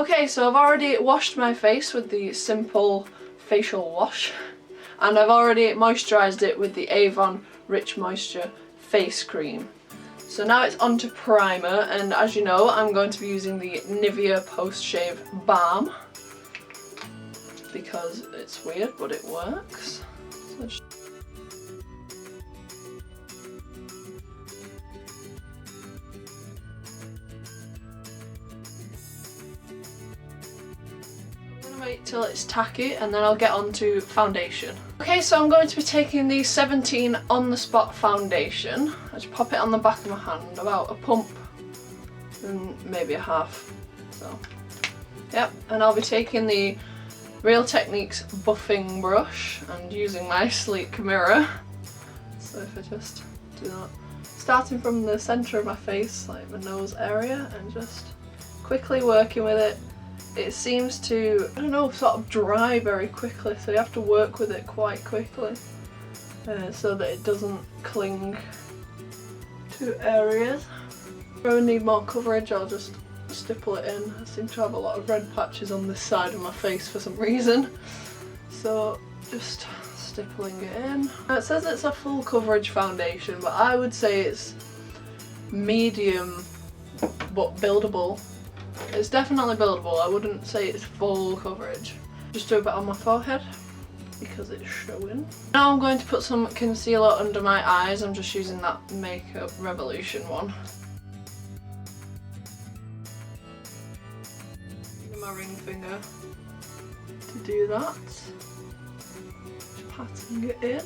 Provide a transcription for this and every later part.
Okay, so I've already washed my face with the simple facial wash, and I've already moisturised it with the Avon Rich Moisture face cream. So now it's on to primer, and as you know, I'm going to be using the Nivea Post Shave Balm because it's weird, but it works. So just wait till it's tacky and then I'll get on to foundation. Okay, so I'm going to be taking the 17 On The Spot foundation. I just pop it on the back of my hand, about a pump and maybe a half. So, yep, and I'll be taking the Real Techniques buffing brush and using my sleek mirror. So if I just do that, starting from the centre of my face, like my nose area, and just quickly working with it. It seems to, I don't know, sort of dry very quickly, so you have to work with it quite quickly so that it doesn't cling to areas. If I need more coverage, I'll just stipple it in. I seem to have a lot of red patches on this side of my face for some reason, so just stippling it in. It says it's a full coverage foundation, but I would say it's medium but buildable. It's definitely buildable. I wouldn't say it's full coverage. Just do a bit on my forehead because it's showing. Now I'm going to put some concealer under my eyes. I'm just using that Makeup Revolution one. Using my ring finger to do that. Just patting it in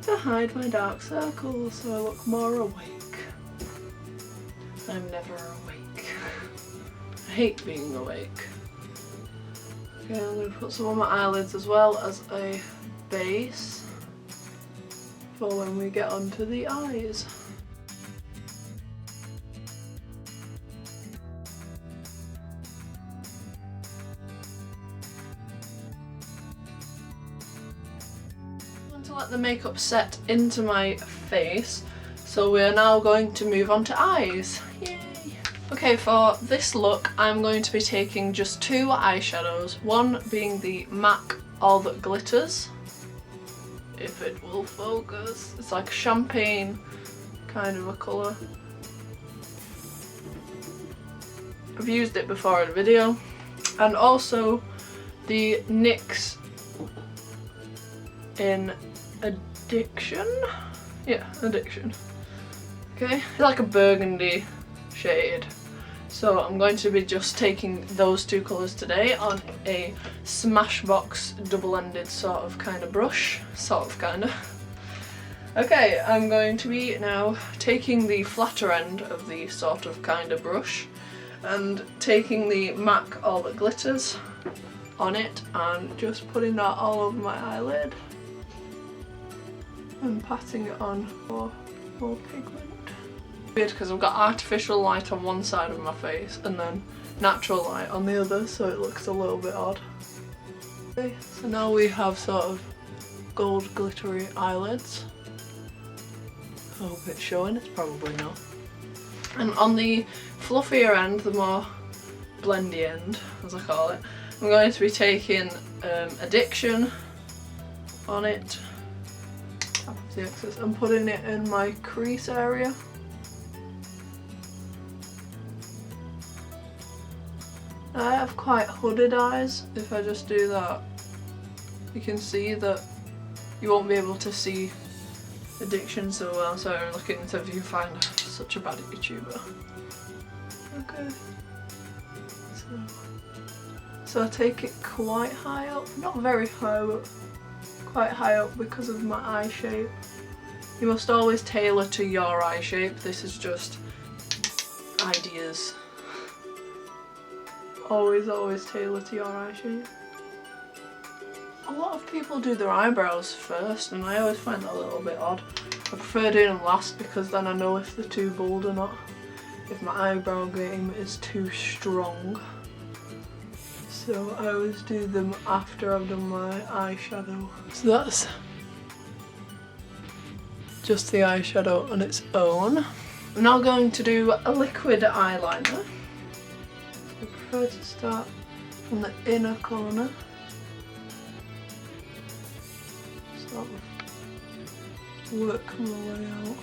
to hide my dark circles so I look more awake. I'm never awake. I hate being awake. Okay, I'm going to put some on my eyelids as well as a base for when we get onto the eyes. I want to let the makeup set into my face, so we're now going to move on to eyes. Yay! Okay, for this look I'm going to be taking just two eyeshadows, one being the MAC All That Glitters, if it will focus. It's like champagne kind of a colour. I've used it before in a video. And also the NYX in Addiction? Yeah, Addiction. Okay, it's like a burgundy shade. So I'm going to be just taking those two colours today on a Smashbox double-ended sort of kind of brush. Okay, I'm going to be now taking the flatter end of the sort of kind of brush and taking the MAC All That Glitters on it and just putting that all over my eyelid and patting it on for more pigment. Weird because I've got artificial light on one side of my face and then natural light on the other, so it looks a little bit odd. Okay, so now we have sort of gold glittery eyelids. I hope it's showing, it's probably not. And on the fluffier end, the more blendy end, as I call it, I'm going to be taking Addiction on it, top of the excess, and putting it in my crease area. I have quite hooded eyes. If I just do that, you can see that you won't be able to see Addiction so well, so I'm looking into if you find such a bad YouTuber. Okay. So I take it quite high up, not very high, but quite high up because of my eye shape. You must always tailor to your eye shape. This is just ideas. Always tailor to your eye shape. A lot of people do their eyebrows first and I always find that a little bit odd. I prefer doing them last because then I know if they're too bold or not. If my eyebrow game is too strong. So I always do them after I've done my eyeshadow. So that's just the eyeshadow on its own. I'm now going to do a liquid eyeliner. prefer to start from the inner corner. Sort of work my way out.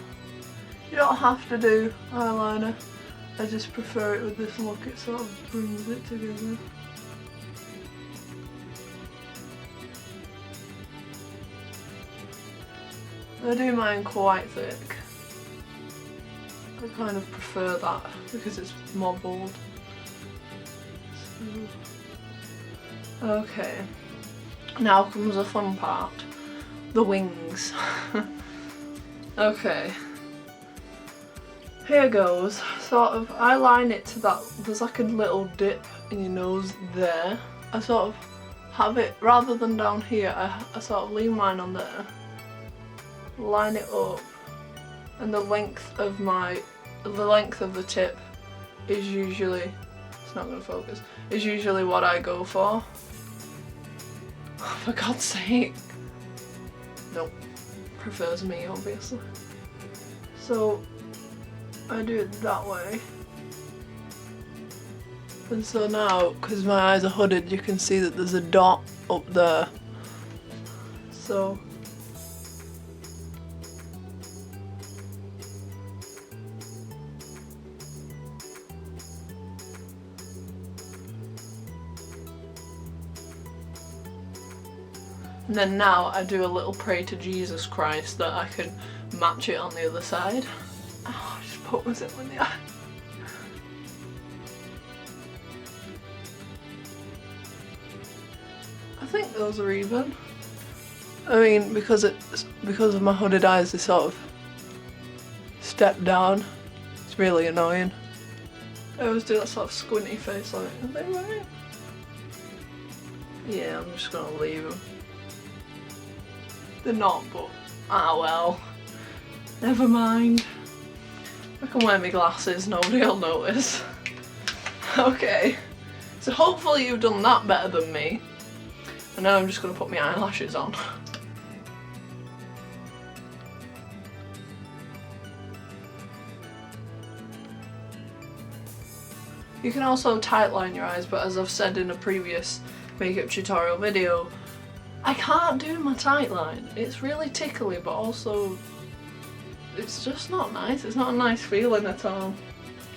You don't have to do eyeliner. I just prefer it with this look, it sort of brings it together. I do mine quite thick. I kind of prefer that because it's more bold. So, okay, now comes the fun part, the wings. Okay, here goes. Sort of, I line it to that, there's like a little dip in your nose there. I sort of have it, rather than down here, I sort of leave mine on there. Line it up, and the length of the tip is usually, it's not going to focus, is usually what I go for. For God's sake. Nope. Prefers me, obviously. So I do it that way. And so now, because my eyes are hooded, you can see that there's a dot up there. So and then now I do a little pray to Jesus Christ that I can match it on the other side. Oh, I just put myself in the eye. I think those are even. I mean, because of my hooded eyes, they sort of step down. It's really annoying. I always do that sort of squinty face like, are they right? Yeah, I'm just gonna leave them. They're not, but ah well. Never mind. I can wear my glasses, nobody will notice. Okay, so hopefully you've done that better than me. And now I'm just going to put my eyelashes on. You can also tightline your eyes, but as I've said in a previous makeup tutorial video, I can't do my tightline. It's really tickly, but also it's just not nice. It's not a nice feeling at all.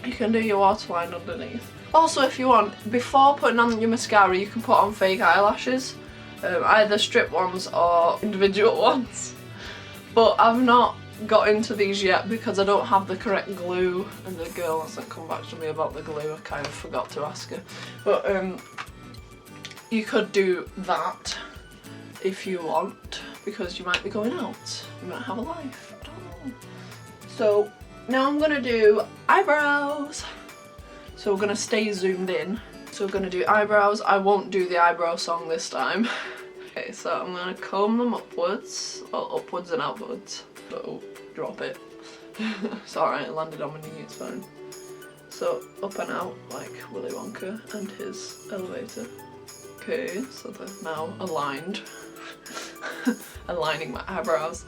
You can do your waterline underneath. Also, if you want, before putting on your mascara, you can put on fake eyelashes. Either strip ones or individual ones. But I've not got into these yet because I don't have the correct glue, and the girl hasn't come back to me about the glue. I kind of forgot to ask her. But you could do that if you want, because you might be going out. You might have a life. I don't know. So now I'm gonna do eyebrows. So we're gonna stay zoomed in. So we're gonna do eyebrows. I won't do the eyebrow song this time. Okay, so I'm gonna comb them upwards. Well, upwards and outwards. Oh, drop it. It's alright, it landed on my knee, it's fine. So up and out, like Willy Wonka and his elevator. Okay, so they're now aligned. Aligning my eyebrows.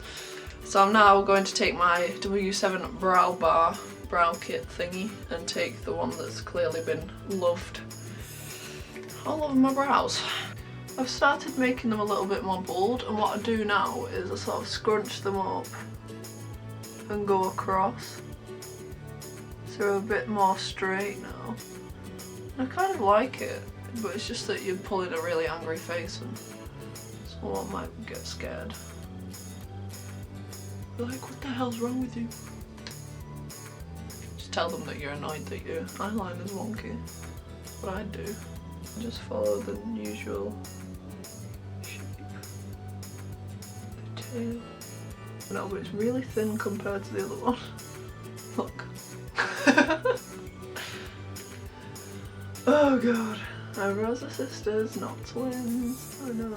So I'm now going to take my W7 brow kit thingy and take the one that's clearly been loved all over my brows. I've started making them a little bit more bold, and what I do now is I sort of scrunch them up and go across. So they're a bit more straight now. And I kind of like it, but it's just that you're pulling a really angry face and someone might get scared. They're like, what the hell's wrong with you? Just tell them that you're annoyed that your eyeliner's wonky. That's what I do. Just follow the usual shape. The tail. No, but it's really thin compared to the other one. Look. Oh god. Eyebrows are sisters, not twins. I know.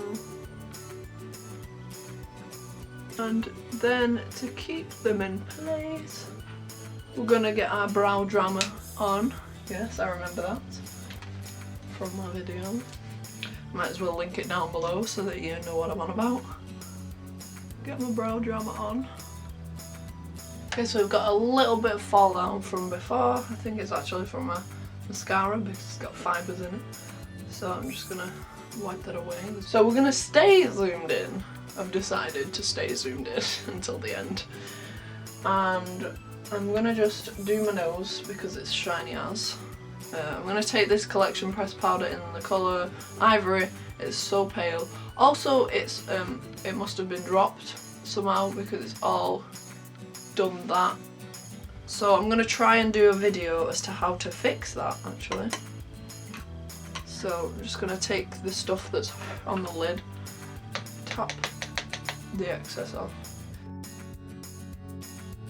And then to keep them in place, we're gonna get our brow drama on. Yes, I remember that from my video. Might as well link it down below so that you know what I'm on about. Get my brow drama on. Okay, so we've got a little bit of fall down from before. I think it's actually from my mascara because it's got fibres in it. So I'm just gonna wipe that away. So we're gonna stay zoomed in. I've decided to stay zoomed in until the end. And I'm gonna just do my nose because it's shiny as. I'm gonna take this collection pressed powder in the colour Ivory. It's so pale. Also, it must have been dropped somehow because it's all done that. So I'm gonna try and do a video as to how to fix that actually. So I'm just gonna take the stuff that's on the lid, tap the excess off.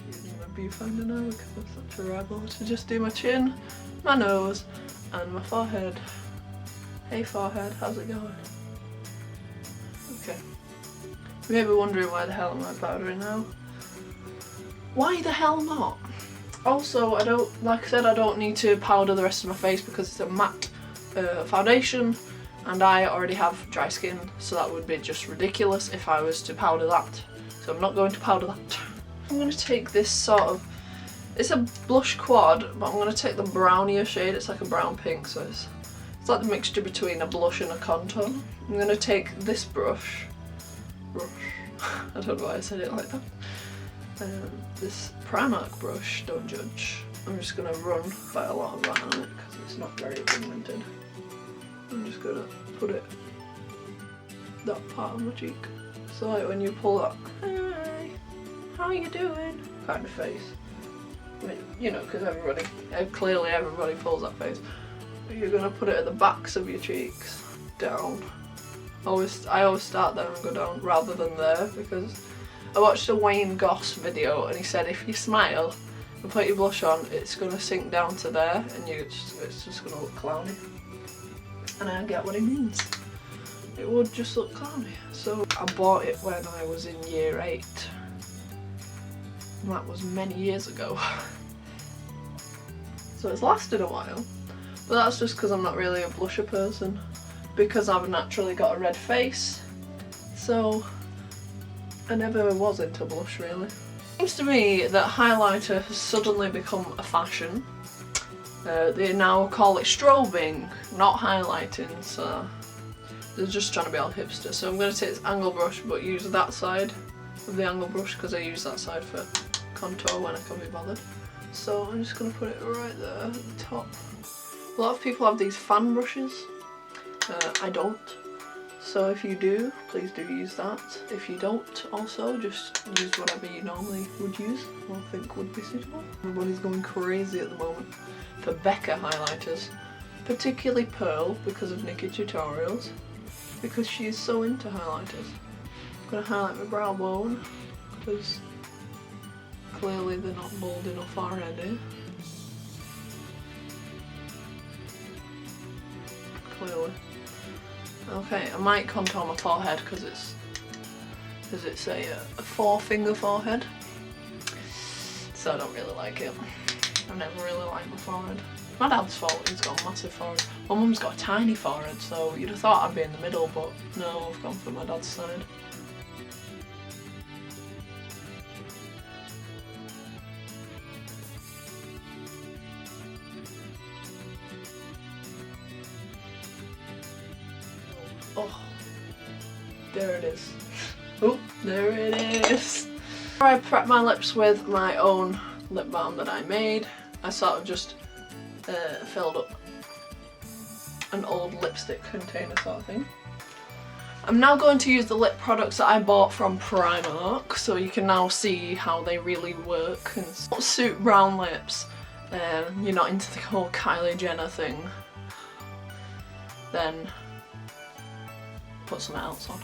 Using my viewfinder now because I'm such a rebel to just do my chin, my nose and my forehead. Hey forehead, how's it going? Okay. You may be wondering why the hell am I powdering now? Why the hell not? Also, like I said, I don't need to powder the rest of my face because it's a matte foundation and I already have dry skin, so that would be just ridiculous if I was to powder that. So I'm not going to powder that. I'm going to take this sort of, it's a blush quad, but I'm going to take the brownier shade. It's like a brown pink, so it's like the mixture between a blush and a contour. I'm going to take this brush, I don't know why I said it like that, this Primark brush, don't judge. I'm just going to run quite a lot of that on it because it's not very pigmented. I'm just going to put it that part of my cheek. So like when you pull that, hi, how are you doing? Kind of face. I mean, you know, because clearly everybody pulls that face. But you're going to put it at the backs of your cheeks, down. I always start there and go down rather than there because I watched a Wayne Goss video and he said if you smile and put your blush on, it's going to sink down to there and it's just going to look clowny. And I get what he means. It would just look clowny. So I bought it when I was in year 8. And that was many years ago. So it's lasted a while. But that's just because I'm not really a blusher person. Because I've naturally got a red face. So I never was into blush really. It seems to me that highlighter has suddenly become a fashion. They now call it strobing, not highlighting, so they're just trying to be all hipster. So I'm going to take this angle brush but use that side of the angle brush because I use that side for contour when I can be bothered. So I'm just going to put it right there at the top. A lot of people have these fan brushes. I don't. So if you do, please do use that. If you don't, also just use whatever you normally would use or think would be suitable. Everybody's going crazy at the moment for Becca highlighters, particularly Pearl because of Nikki tutorials, because she's so into highlighters. I'm going to highlight my brow bone because clearly they're not bold enough already. Clearly. Okay, I might contour my forehead because it's a 4-finger forehead, so I don't really like it. I never really liked my forehead. My dad's fault, he's got a massive forehead. My mum's got a tiny forehead, so you'd have thought I'd be in the middle, but no, I've gone for my dad's side. Oh, there it is. Oh, there it is. I prepped my lips with my own lip balm that I made. I sort of just filled up an old lipstick container sort of thing. I'm now going to use the lip products that I bought from Primark, so you can now see how they really work and suit brown lips. You're not into the whole Kylie Jenner thing, then put something else on.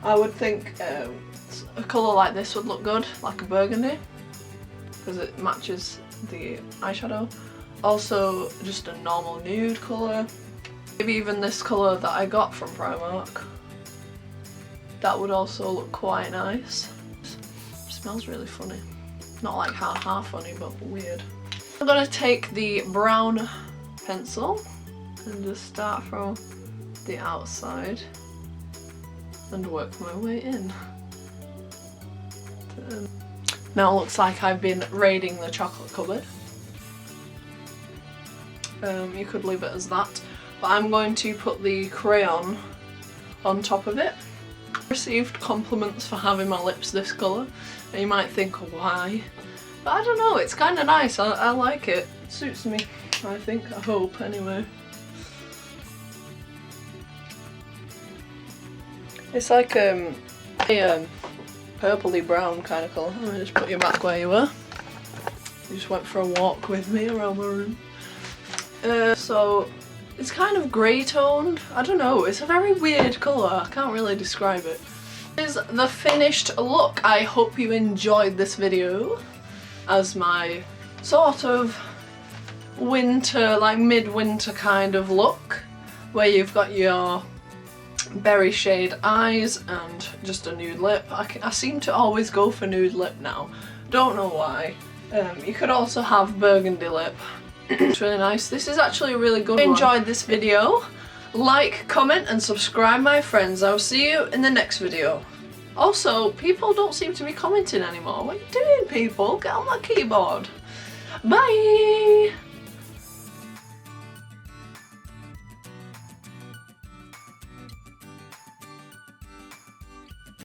I would think a colour like this would look good, like a burgundy, because it matches the eyeshadow. Also just a normal nude colour. Maybe even this colour that I got from Primark. That would also look quite nice. It smells really funny. Not like half funny, but weird. I'm going to take the brown pencil and just start from the outside and work my way in. Now it looks like I've been raiding the chocolate cupboard. You could leave it as that, but I'm going to put the crayon on top of it. I received compliments for having my lips this colour, and you might think why, but I don't know, it's kind of nice. I like it. It suits me, I think, I hope anyway. It's like a purpley brown kind of colour. Let me just put you back where you were. You just went for a walk with me around my room. So it's kind of grey toned. I don't know, it's a very weird colour. I can't really describe it. This is the finished look. I hope you enjoyed this video as my sort of winter, like mid-winter kind of look, where you've got your berry shade eyes and just a nude lip. I seem to always go for nude lip now. Don't know why. You could also have burgundy lip. It's really nice. This is actually a really good one. If you enjoyed this video, like, comment and subscribe, my friends. I'll see you in the next video. Also, people don't seem to be commenting anymore. What are you doing, people? Get on my keyboard. Bye!